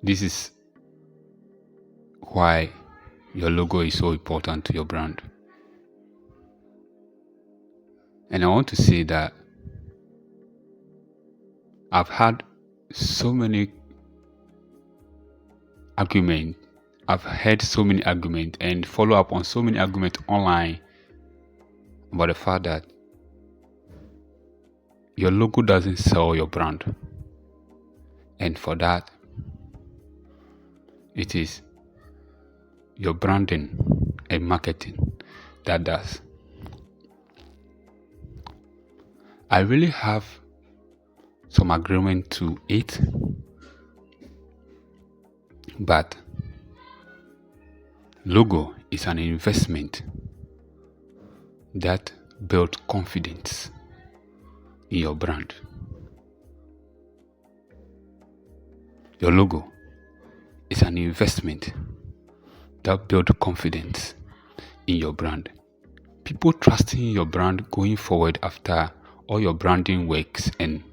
This is why your logo is so important to your brand. And I want to say that I've had so many arguments. I've heard so many arguments and follow up on so many arguments online about the fact that your logo doesn't sell your brand. And for that, it is your branding and marketing that does. I really have some agreement to it, but logo is an investment that builds confidence in your brand. Your logo is an investment that builds confidence in your brand. People trusting your brand going forward after all your branding works and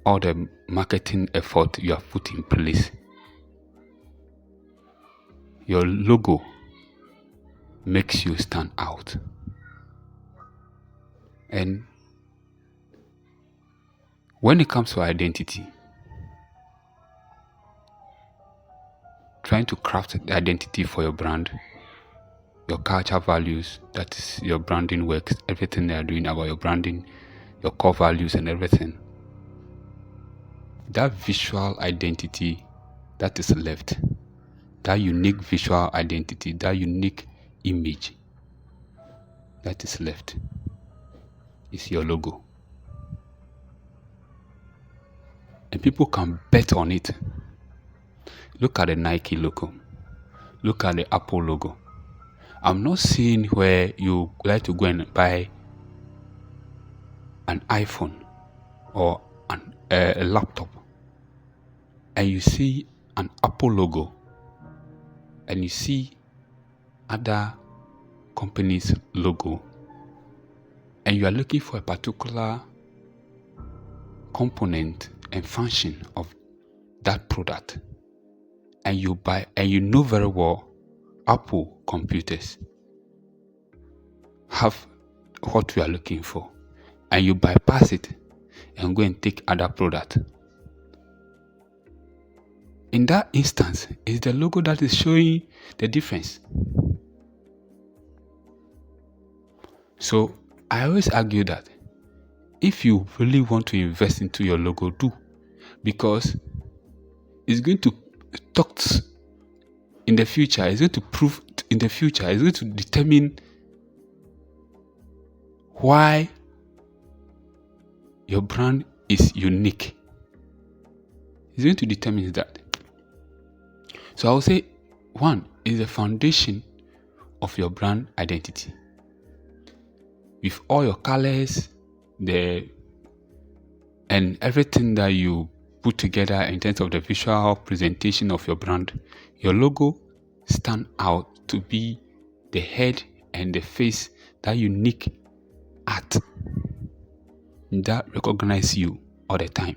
all the marketing effort you have put in place. Your logo makes you stand out. And when it comes to identity, trying to craft the identity for your brand, your culture values, that is your branding works, everything they are doing about your branding, your core values and everything. That visual identity that is left, that unique visual identity, that unique image that is left is your logo. And people can bet on it. Look at the Nike logo. Look at the Apple logo. I'm not seeing where you like to go and buy an iPhone or a laptop and you see an Apple logo and you see other companies' logo and you are looking for a particular component and function of that product, and you buy, and you know very well Apple computers have what you are looking for, and you bypass it and go and take other product. In that instance, it's the logo that is showing the difference. So I always argue that if you really want to invest into your logo, do, because it's going to talk in the future, it's going to prove in the future, it's going to determine why your brand is unique. It's going to determine that. So I will say, one is the foundation of your brand identity. With all your colors, and everything that you put together in terms of the visual presentation of your brand, your logo stand out to be the head and the face, that unique art that recognize you all the time.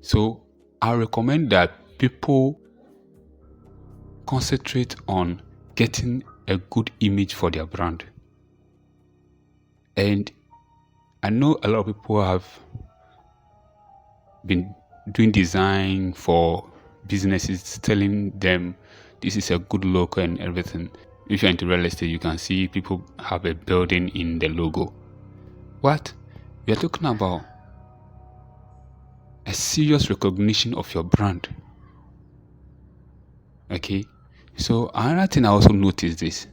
So I recommend that people concentrate on getting a good image for their brand. And I know a lot of people have been doing design for businesses, telling them this is a good logo and everything. If you're into real estate, you can see people have a building in the logo. What? We are talking about a serious recognition of your brand. Okay? So another thing I also noticed is,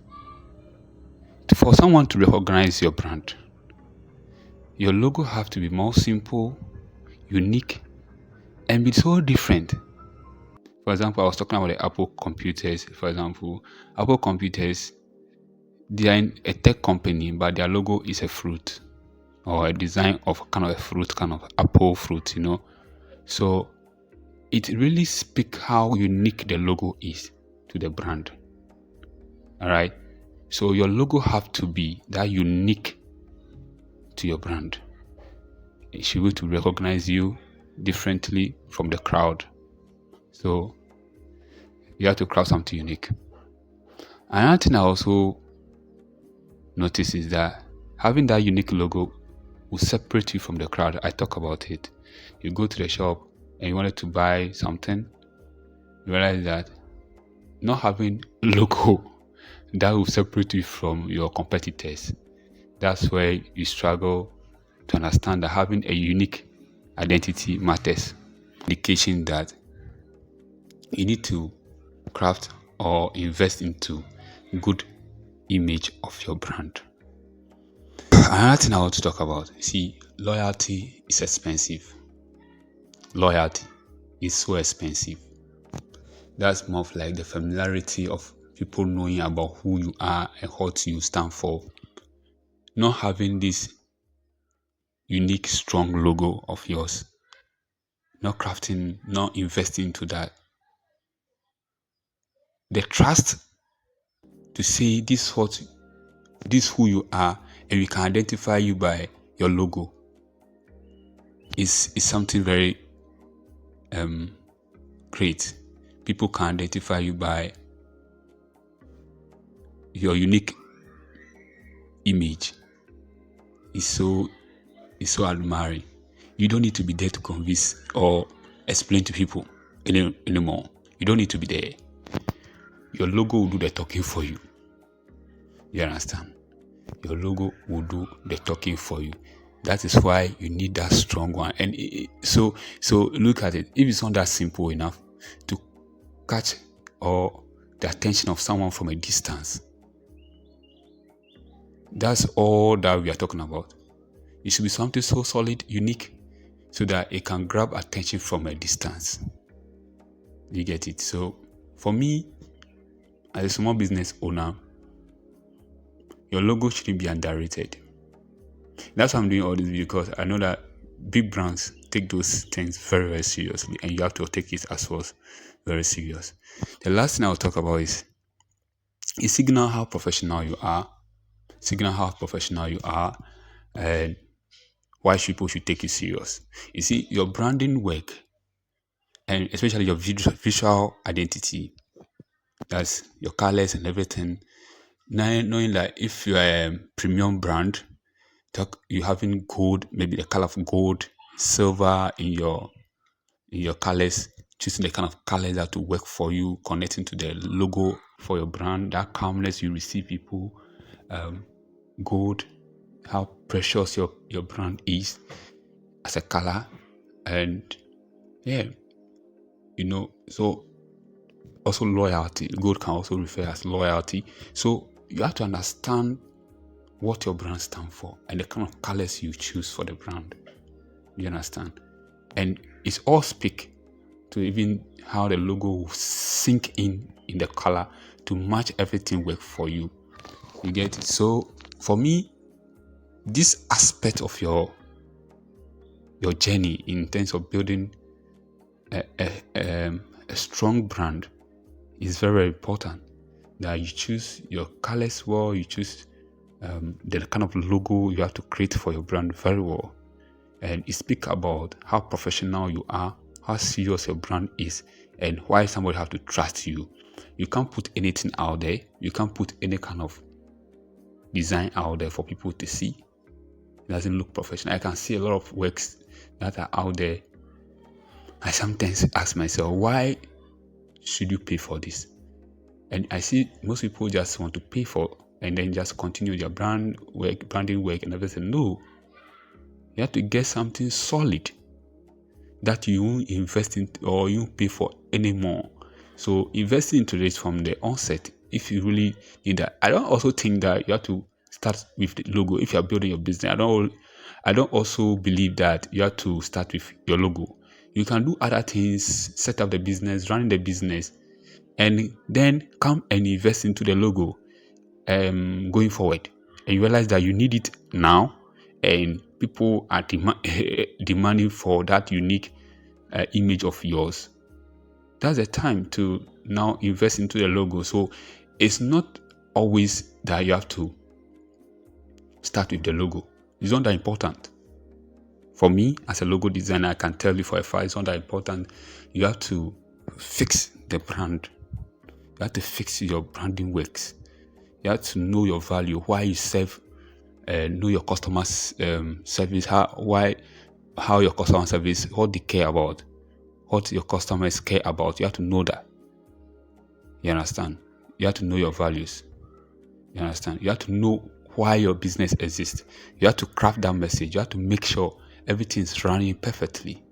for someone to recognize your brand, your logo have to be more simple, unique, and be so different. For example, I was talking about the Apple computers. For example, Apple computers, they are in a tech company, but their logo is a fruit or a design of kind of a fruit, kind of apple fruit, you know. So it really speaks how unique the logo is to the brand. All right. So your logo have to be that unique to your brand. It should be able to recognize you. differently from the crowd. So you have to craft something unique. Another thing I also notice is that having that unique logo will separate you from the crowd. I talk about it. You go to the shop and you wanted to buy something, you realize that not having logo that will separate you from your competitors. That's where you struggle to understand that having a unique identity matters. Indication that you need to craft or invest into good image of your brand. Another thing I want to talk about, see, loyalty is expensive. Loyalty is so expensive. That's more of like the familiarity of people knowing about who you are and what you stand for. Not having this unique, strong logo of yours, not crafting, not investing into that. The trust to say this who you are, and we can identify you by your logo is something very great. People can identify you by your unique image. Is so admiring. You don't need to be there to convince or explain to people anymore. You don't need to be there. Your logo will do the talking for you. You understand? Your logo will do the talking for you. That is why you need that strong one. And so look at it. If it's not that simple enough to catch or the attention of someone from a distance, that's all that we are talking about. It should be something so solid, unique, so that it can grab attention from a distance. You get it? So for me, as a small business owner, your logo shouldn't be underrated. That's why I'm doing all this, because I know that big brands take those things very, very seriously, and you have to take it as well very serious. The last thing I'll talk about is signal how professional you are. Signal how professional you are, and why people should take you serious. You see, your branding work, and especially your visual identity, that's your colors and everything. Knowing that if you are a premium brand, you having gold, maybe the color of gold, silver in your colors, choosing the kind of colors that will work for you, connecting to the logo for your brand, that calmness you receive people, gold, how precious your brand is as a color, and so also loyalty. Gold can also refer as loyalty. So you have to understand what your brand stands for and the kind of colors you choose for the brand. You understand? And it's all speak to even how the logo will sink in the color to match everything work for you. You get it? So for me, this aspect of your journey in terms of building a strong brand is very, very important. That you choose your colors well, you choose the kind of logo you have to create for your brand very well. And it speaks about how professional you are, how serious your brand is, and why somebody have to trust you. You can't put anything out there. You can't put any kind of design out there for people to see. It doesn't look professional. I can see a lot of works that are out there. I sometimes ask myself, why should you pay for this? And I see most people just want to pay for and then just continue their branding work and everything. No, you have to get something solid that you won't invest in or you won't pay for anymore. So investing into this from the onset, if you really need that. I don't also think that you have to start with the logo if you're building your business. I don't also believe that you have to start with your logo. You can do other things, set up the business, run the business, and then come and invest into the logo going forward. And you realize that you need it now, and people are demanding for that unique image of yours. That's the time to now invest into the logo. So it's not always that you have to start with the logo. It's not that important. For me, as a logo designer, I can tell you for a fact it's not that important. You have to fix the brand. You have to fix your branding works. You have to know your value, why you serve, know your customers' service, how your customer service, what they care about, what your customers care about. You have to know that. You understand? You have to know your values. You understand? You have to know why your business exists. You have to craft that message. You have to make sure everything is running perfectly.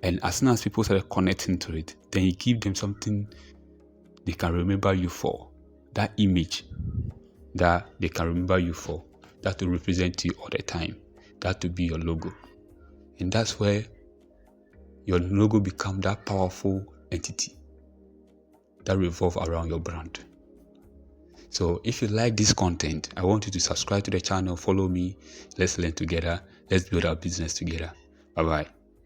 And as soon as people start connecting to it, then you give them something they can remember you for. That image that they can remember you for. That will represent you all the time. That will be your logo. And that's where your logo becomes that powerful entity that revolves around your brand. So if you like this content, I want you to subscribe to the channel, follow me. Let's learn together. Let's build our business together. Bye-bye.